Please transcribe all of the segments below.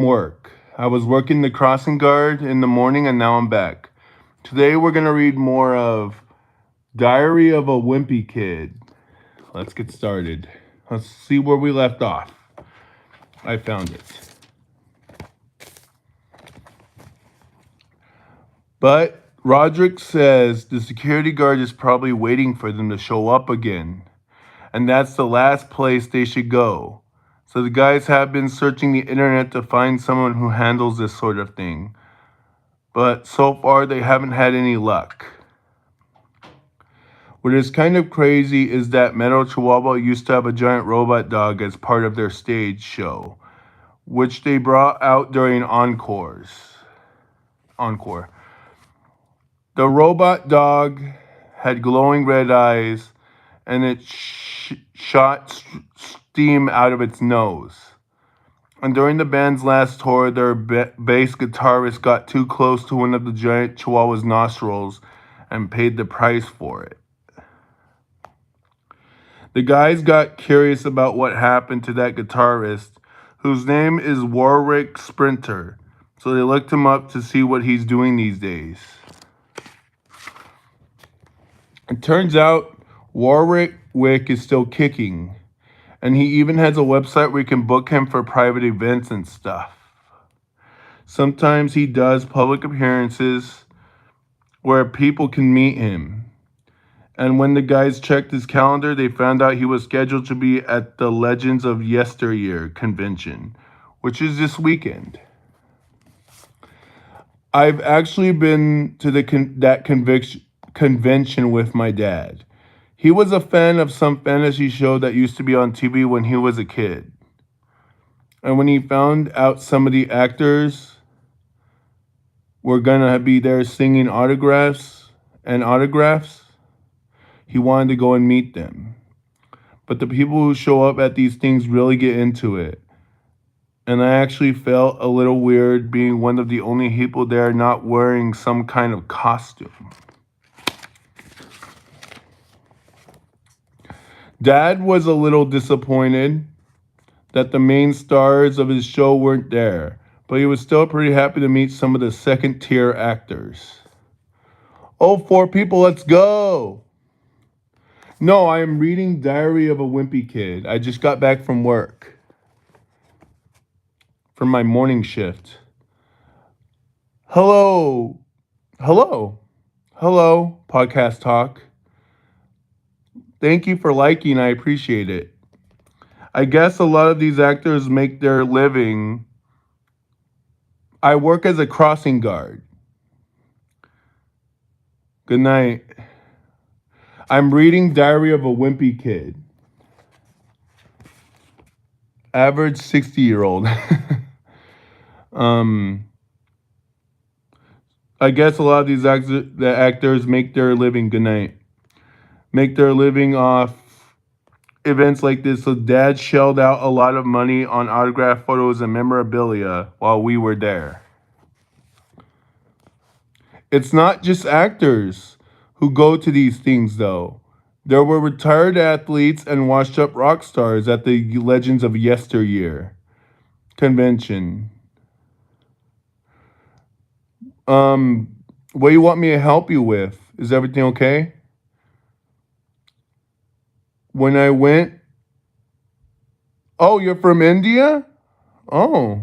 Work. I was working the crossing guard in the morning and now I'm back. Today we're going to read more of Diary of a Wimpy Kid. Let's get started. Let's see where we left off. I found it. But Roderick says the security guard is probably waiting for them to show up again. And that's the last place they should go. So the guys have been searching the internet to find someone who handles this sort of thing. But so far they haven't had any luck. What is kind of crazy is that Metro Chihuahua used to have a giant robot dog as part of their stage show, which they brought out during encores. Encore. The robot dog had glowing red eyes and it shot steam out of its nose. And during the band's last tour, their bass guitarist got too close to one of the giant Chihuahua's nostrils and paid the price for it. The guys got curious about what happened to that guitarist, whose name is Warwick Sprinter, so they looked him up to see what he's doing these days. It turns out Warwick is still kicking, and he even has a website where you can book him for private events and stuff. Sometimes he does public appearances where people can meet him. And when the guys checked his calendar, they found out he was scheduled to be at the Legends of Yesteryear convention, which is this weekend. I've actually been to that convention with my dad. He was a fan of some fantasy show that used to be on TV when he was a kid. And when he found out some of the actors were gonna be there singing autographs, he wanted to go and meet them. But the people who show up at these things really get into it. And I actually felt a little weird being one of the only people there not wearing some kind of costume. Dad was a little disappointed that the main stars of his show weren't there, but he was still pretty happy to meet some of the second tier actors. Oh, 4 people, let's go! No, I am reading Diary of a Wimpy Kid. I just got back from work. From my morning shift. Hello, Podcast Talk. Thank you for liking, I appreciate it. I guess a lot of these actors make their living. I work as a crossing guard. Good night. I'm reading Diary of a Wimpy Kid. Average 60-year-old. I guess a lot of these actors make their living. Good night. Make their living off events like this. So Dad shelled out a lot of money on autograph photos and memorabilia while we were there. It's not just actors who go to these things, though. There were retired athletes and washed-up rock stars at the Legends of Yesteryear convention. What do you want me to help you with? Is everything okay? When I went... Oh, you're from India? Oh.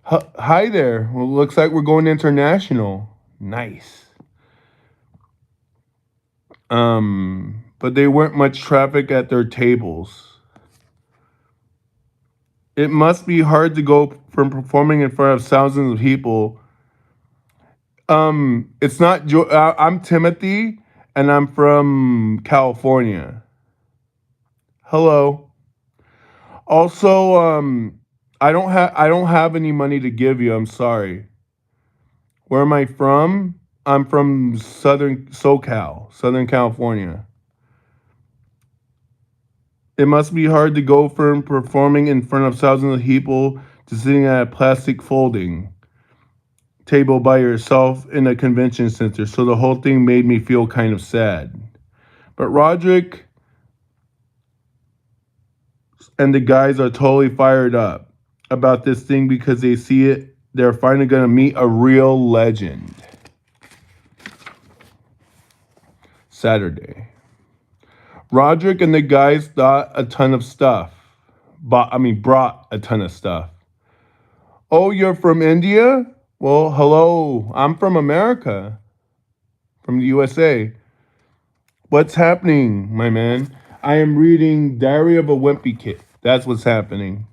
Hi there. Well, looks like we're going international. Nice. But there weren't much traffic at their tables. It must be hard to go from performing in front of thousands of people. It's not. I'm Timothy, and I'm from California. Hello. Also, I don't have any money to give you. I'm sorry. Where am I from? I'm from Southern California. It must be hard to go from performing in front of thousands of people to sitting at a plastic folding table by yourself in a convention center. So the whole thing made me feel kind of sad. But Roderick and the guys are totally fired up. about this thing because they see it. They're finally going to meet a real legend. Saturday. Roderick and the guys brought a ton of stuff. Brought a ton of stuff. Oh, you're from India? Well, hello. I'm from America. From the USA. What's happening, my man? I am reading Diary of a Wimpy Kid. That's what's happening.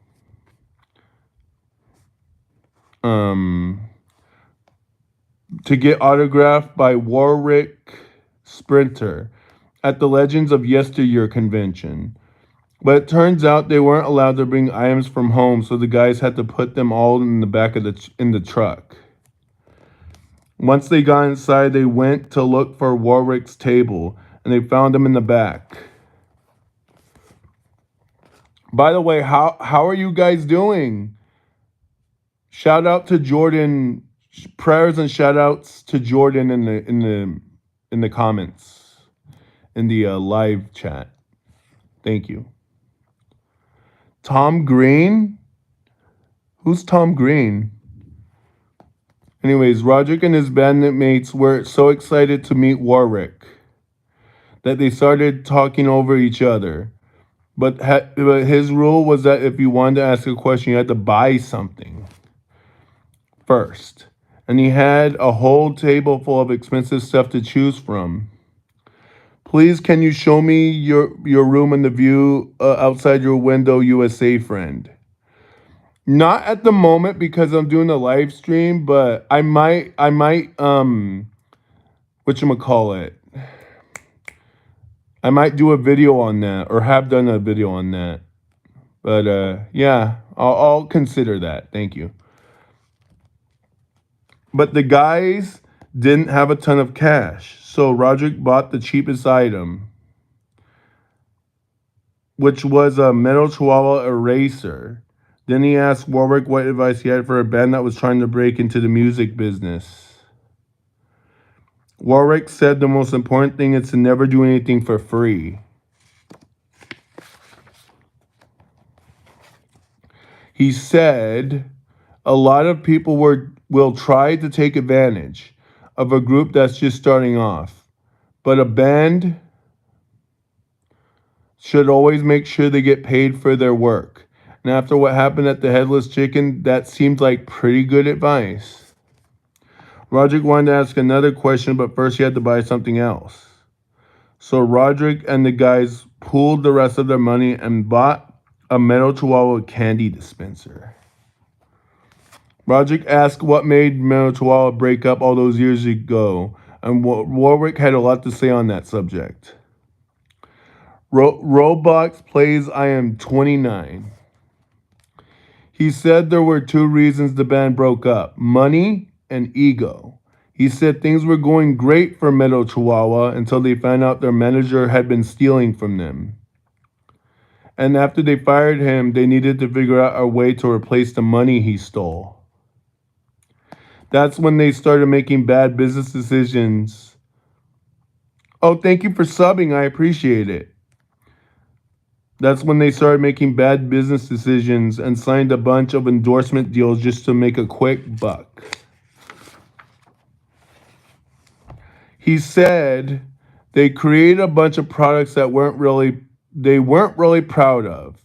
To get autographed by Warwick Sprinter at the Legends of Yesteryear convention. But it turns out they weren't allowed to bring items from home, so the guys had to put them all in the back of the truck. Once they got inside, they went to look for Warwick's table, and they found him in the back. By the way, how are you guys doing? Shout out to Jordan. Prayers and shout outs to Jordan in the comments, in the live chat. Thank you. Tom Green? Who's Tom Green? Anyways, Roderick and his bandmates were so excited to meet Warwick that they started talking over each other. But his rule was that if you wanted to ask a question, you had to buy something first. And he had a whole table full of expensive stuff to choose from. Please, can you show me your room and the view outside your window, USA friend? Not at the moment because I'm doing a live stream, but I might whatchamacallit? I might do a video on that, or have done a video on that. But yeah, I'll consider that. Thank you. But the guys didn't have a ton of cash, so Roderick bought the cheapest item, which was a metal Chihuahua eraser. Then he asked Warwick what advice he had for a band that was trying to break into the music business. Warwick said the most important thing is to never do anything for free. He said a lot of people will try to take advantage of a group that's just starting off, but a band should always make sure they get paid for their work. And after what happened at the Headless Chicken, that seemed like pretty good advice. Roderick wanted to ask another question, but first he had to buy something else. So Roderick and the guys pooled the rest of their money and bought a metal Chihuahua candy dispenser. Roderick asked what made Metal Chihuahua break up all those years ago, and Warwick had a lot to say on that subject. Roblox plays I Am 29. He said there were two reasons the band broke up: money and ego. He said things were going great for Metal Chihuahua until they found out their manager had been stealing from them. And after they fired him, they needed to figure out a way to replace the money he stole. That's when they started making bad business decisions. Oh, thank you for subbing. I appreciate it. That's when they started making bad business decisions and signed a bunch of endorsement deals just to make a quick buck. He said they created a bunch of products that they weren't really proud of,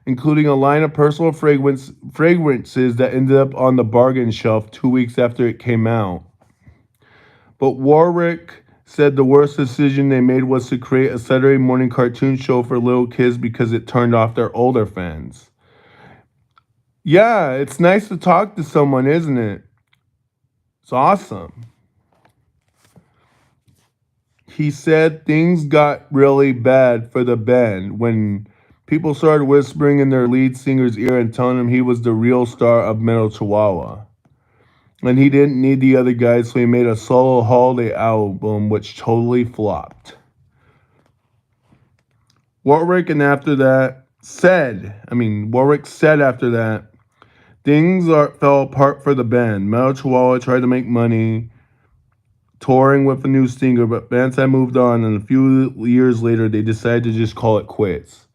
including a line of personal fragrances that ended up on the bargain shelf 2 weeks after it came out. But Warwick said the worst decision they made was to create a Saturday morning cartoon show for little kids because it turned off their older fans. Yeah, it's nice to talk to someone, isn't it? It's awesome. He said things got really bad for the band when people started whispering in their lead singer's ear and telling him he was the real star of Metal Chihuahua. And he didn't need the other guys, so he made a solo holiday album, which totally flopped. Warwick said after that, things fell apart for the band. Metal Chihuahua tried to make money touring with a new singer, but bands had moved on, and a few years later, they decided to just call it quits.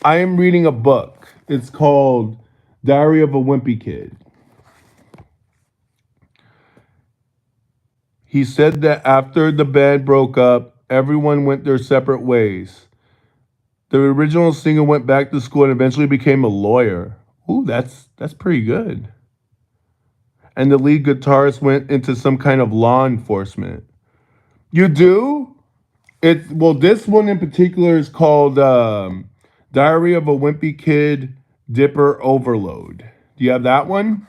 I am reading a book. It's called Diary of a Wimpy Kid. He said that after the band broke up, everyone went their separate ways. The original singer went back to school and eventually became a lawyer. Ooh, that's pretty good. And the lead guitarist went into some kind of law enforcement. You do? This one in particular is called Diary of a Wimpy Kid Dipper Overload. Do you have that one?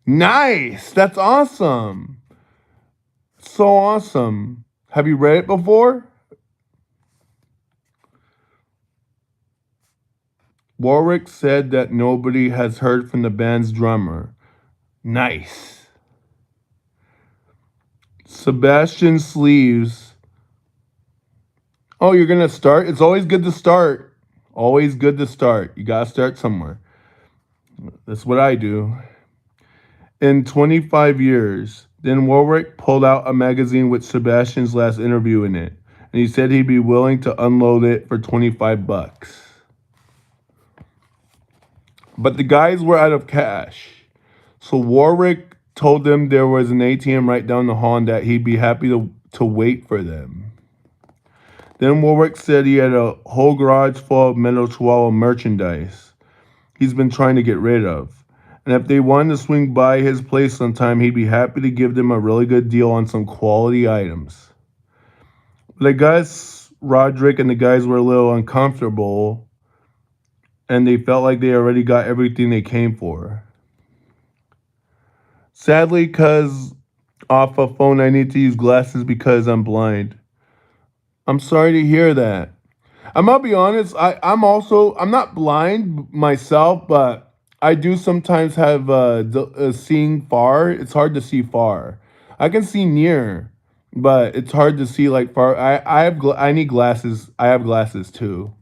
Nice. That's awesome. So awesome. Have you read it before? Warwick said that nobody has heard from the band's drummer. Nice. Sebastian Sleeves. Oh, you're going to start? It's always good to start. Always good to start. You got to start somewhere. That's what I do. In 25 years, then Warwick pulled out a magazine with Sebastian's last interview in it, and he said he'd be willing to unload it for 25 bucks. But the guys were out of cash. So Warwick told them there was an ATM right down the hall and that he'd be happy to wait for them. Then Warwick said he had a whole garage full of Metal Chihuahua merchandise he's been trying to get rid of. And if they wanted to swing by his place sometime, he'd be happy to give them a really good deal on some quality items. But I guess Roderick and the guys were a little uncomfortable and they felt like they already got everything they came for. Sadly, because off a phone, I need to use glasses because I'm blind. I'm sorry to hear that. I'm gonna be honest. I'm not blind myself, but I do sometimes have seeing far. It's hard to see far. I can see near, but it's hard to see like far. I need glasses. I have glasses too.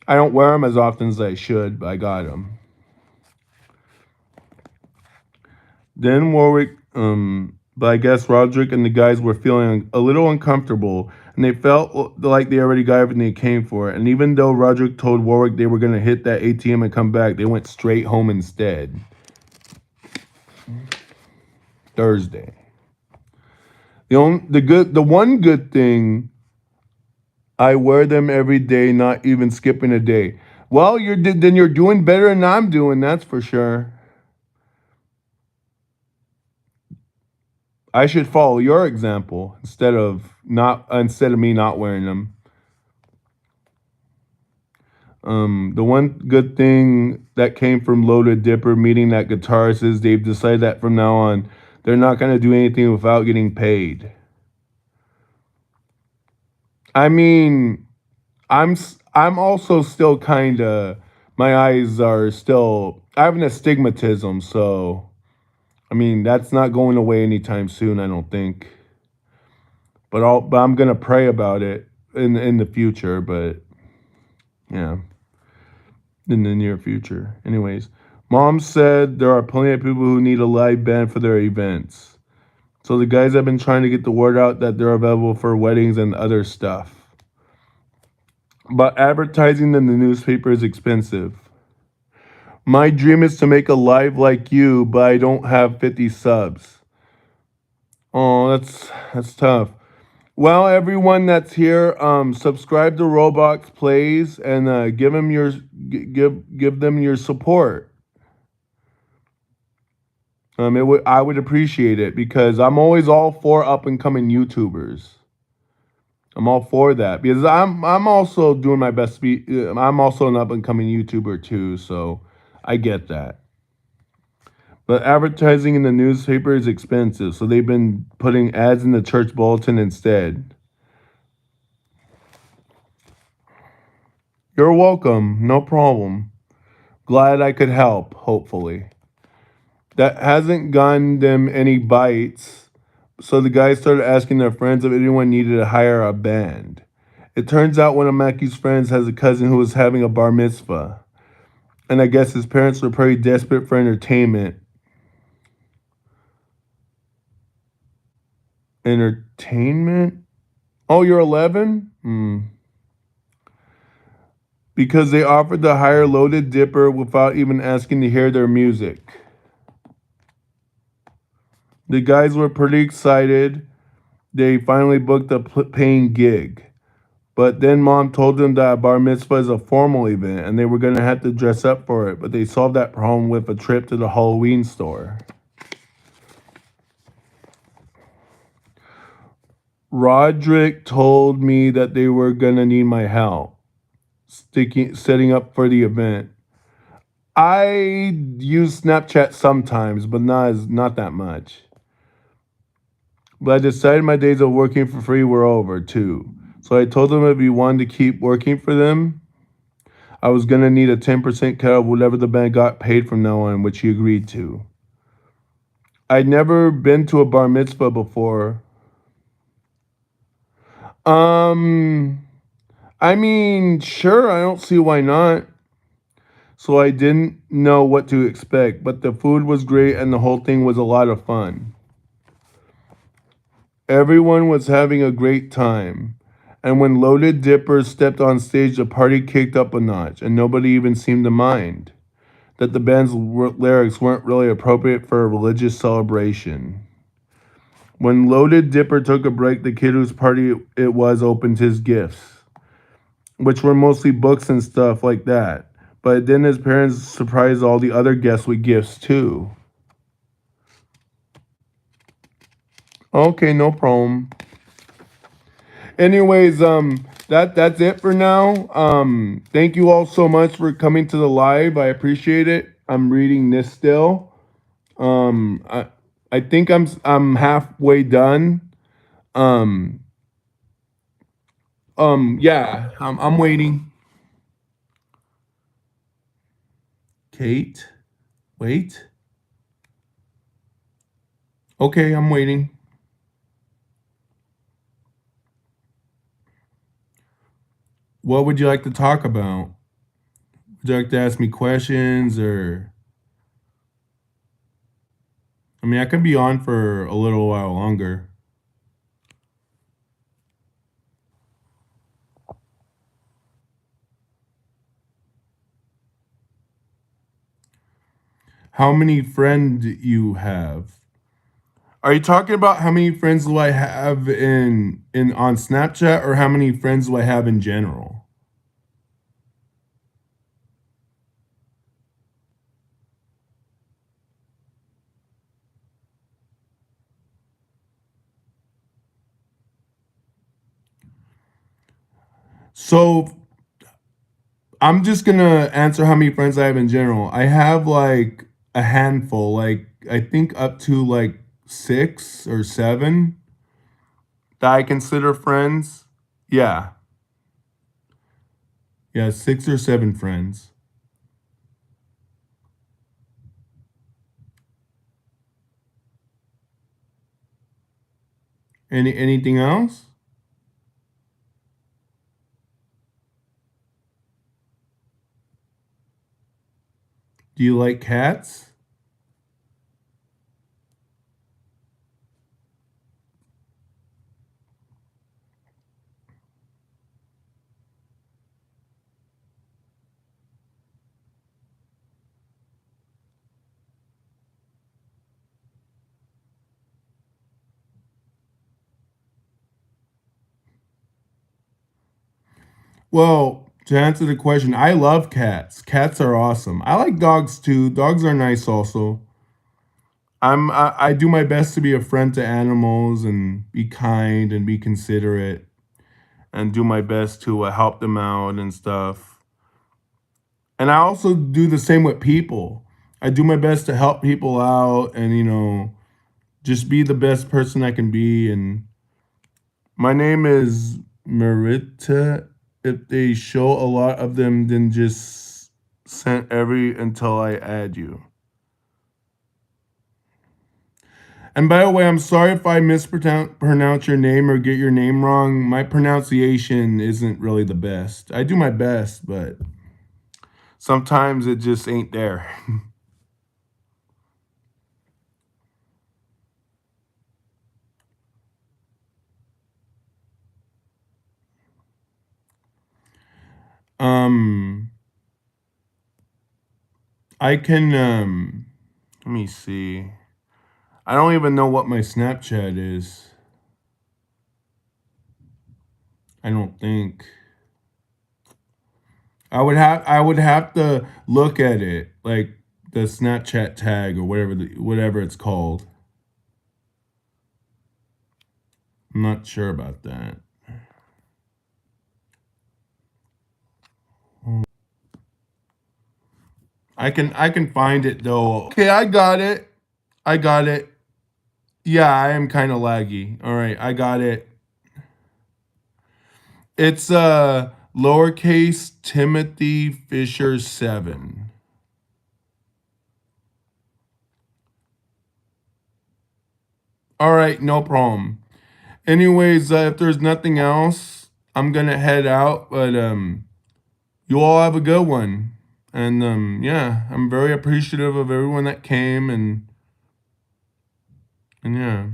I don't wear them as often as I should, but I got them. Then Warwick, but I guess Roderick and the guys were feeling a little uncomfortable, and they felt like they already got everything they came for. And even though Roderick told Warwick they were gonna hit that ATM and come back, they went straight home instead. Thursday. The one good thing, I wear them every day, not even skipping a day. Well, then you're doing better than I'm doing. That's for sure. I should follow your example instead of me not wearing them. The one good thing that came from Loaded Dipper meeting that guitarist is they've decided that from now on they're not gonna do anything without getting paid. I mean, I'm also still kind of my eyes are still I have an astigmatism, so I mean that's not going away anytime soon. I don't think. But I'm gonna pray about it in the future. But yeah, in the near future. Anyways, Mom said there are plenty of people who need a live band for their events. So the guys have been trying to get the word out that they're available for weddings and other stuff. But advertising in the newspaper is expensive. My dream is to make a live like you, but I don't have 50 subs. Oh, that's tough. Well, everyone that's here, subscribe to Roblox Plays and give them your support. I would appreciate it because I'm always all for up and coming YouTubers. I'm all for that because I'm also doing my best to be. I'm also an up and coming YouTuber too, so I get that. But advertising in the newspaper is expensive, so they've been putting ads in the church bulletin instead. You're welcome, no problem. Glad I could help, hopefully. That hasn't gotten them any bites, so the guys started asking their friends if anyone needed to hire a band. It turns out one of Mackey's friends has a cousin who was having a bar mitzvah, and I guess his parents were pretty desperate for entertainment. Entertainment? Oh, you're 11? because they offered to hire Loaded Dipper without even asking to hear their music. The guys were pretty excited. They finally booked a paying gig. But then mom told them that a bar mitzvah is a formal event and they were going to have to dress up for it. But they solved that problem with a trip to the Halloween store. Roderick told me that they were going to need my help setting up for the event. I use Snapchat sometimes, but not that much. But I decided my days of working for free were over too. So I told them if you wanted to keep working for them, I was going to need a 10% cut of whatever the band got paid from now on, which he agreed to. I'd never been to a bar mitzvah before. I mean, sure, I don't see why not. So I didn't know what to expect, but the food was great and the whole thing was a lot of fun. Everyone was having a great time. And when Loaded Dipper stepped on stage, the party kicked up a notch, and nobody even seemed to mind that the band's lyrics weren't really appropriate for a religious celebration. When Loaded Dipper took a break, the kid whose party it was opened his gifts, which were mostly books and stuff like that. But then his parents surprised all the other guests with gifts too. Okay, no problem. Anyways, that's it for now. Thank you all so much for coming to the live. I appreciate it. I'm reading this still. I think I'm halfway done. Um, yeah, I'm waiting. Kate, wait. Okay, I'm waiting. What would you like to talk about? Would you like to ask me questions or? I mean, I could be on for a little while longer. How many friends you have? Are you talking about how many friends do I have in on Snapchat or how many friends do I have in general? So I'm just gonna answer how many friends I have in general. I have like a handful, like I think up to like 6 or 7 that I consider friends. Yeah, yeah, 6 or 7 friends. Anything else? Do you like cats? Well, to answer the question, I love cats. Cats are awesome. I like dogs too. Dogs are nice also. I do my best to be a friend to animals and be kind and be considerate and do my best to help them out and stuff. And I also do the same with people. I do my best to help people out and just be the best person I can be. And my name is Marita. If they show a lot of them, then just send every until I add you. And by the way, I'm sorry if I mispronounce your name or get your name wrong. My pronunciation isn't really the best. I do my best, but sometimes it just ain't there. I can let me see. I don't even know what my Snapchat is. I don't think. I would have to look at it, like the Snapchat tag or whatever it's called. I'm not sure about that. I can find it though. Okay, I got it. I got it. Yeah, I am kind of laggy. All right, I got it. It's lowercase Timothy Fisher 7. All right, no problem. Anyways, if there's nothing else, I'm gonna head out. But you all have a good one. And yeah, I'm very appreciative of everyone that came and yeah.